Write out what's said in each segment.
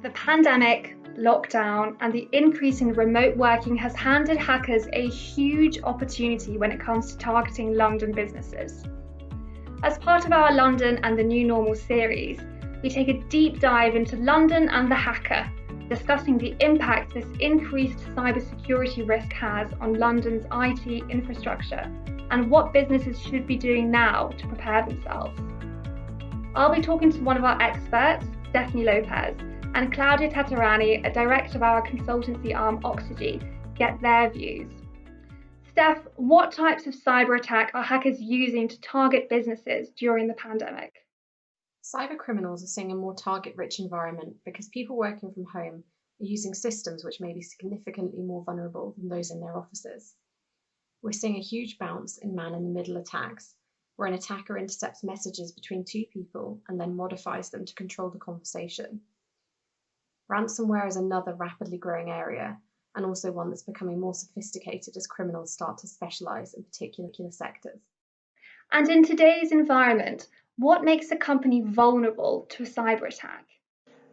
The pandemic, lockdown, and the increase in remote working has handed hackers a huge opportunity when it comes to targeting London businesses. As part of our London and the New Normal series, we take a deep dive into London and the hacker, discussing the impact this increased cybersecurity risk has on London's IT infrastructure and what businesses should be doing now to prepare themselves. I'll be talking to one of our experts, Stephanie Lopes, and Claudio Tataranni, a director of our consultancy arm OXYGY, to get their views. Steph, what types of cyber attack are hackers using to target businesses during the pandemic? Cyber criminals are seeing a more target-rich environment because people working from home are using systems which may be significantly more vulnerable than those in their offices. We're seeing a huge bounce in man-in-the-middle attacks, where an attacker intercepts messages between two people and then modifies them to control the conversation. Ransomware is another rapidly growing area, and also one that's becoming more sophisticated as criminals start to specialise in particular sectors. And in today's environment, what makes a company vulnerable to a cyber attack?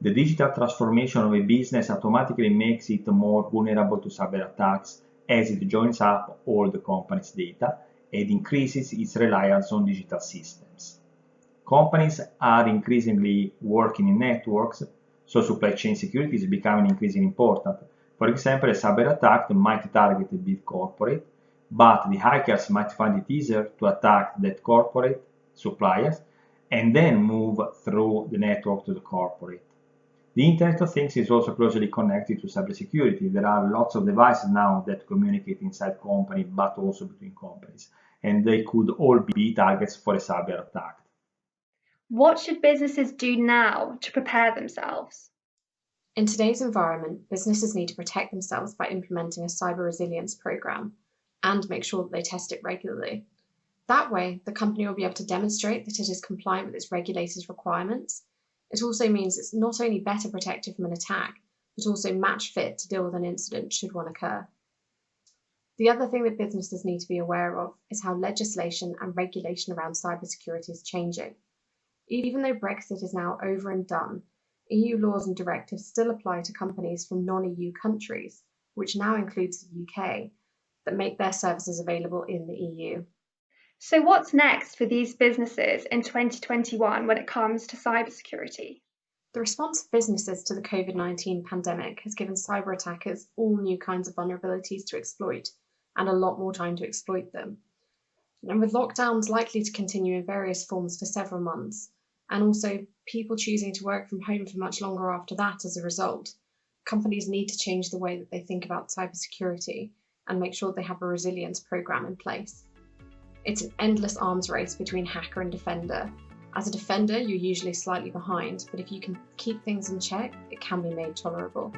The digital transformation of a business automatically makes it more vulnerable to cyber attacks as it joins up all the company's data and increases its reliance on digital systems. Companies are increasingly working in networks, so supply chain security is becoming increasingly important. For example, a cyber attack might target a big corporate, but the hackers might find it easier to attack that corporate suppliers and then move through the network to the corporate. The Internet of Things is also closely connected to cybersecurity. There are lots of devices now that communicate inside companies, but also between companies, and they could all be targets for a cyber attack. What should businesses do now to prepare themselves? In today's environment, businesses need to protect themselves by implementing a cyber resilience program and make sure that they test it regularly. That way, the company will be able to demonstrate that it is compliant with its regulators' requirements. It also means it's not only better protected from an attack, but also match fit to deal with an incident should one occur. The other thing that businesses need to be aware of is how legislation and regulation around cybersecurity is changing. Even though Brexit is now over and done, EU laws and directives still apply to companies from non-EU countries, which now includes the UK, that make their services available in the EU. So what's next for these businesses in 2021 when it comes to cybersecurity? The response of businesses to the COVID-19 pandemic has given cyber attackers all new kinds of vulnerabilities to exploit and a lot more time to exploit them. And with lockdowns likely to continue in various forms for several months, and also people choosing to work from home for much longer after that as a result, companies need to change the way that they think about cybersecurity and make sure they have a resilience program in place. It's an endless arms race between hacker and defender. As a defender, you're usually slightly behind, but if you can keep things in check, it can be made tolerable.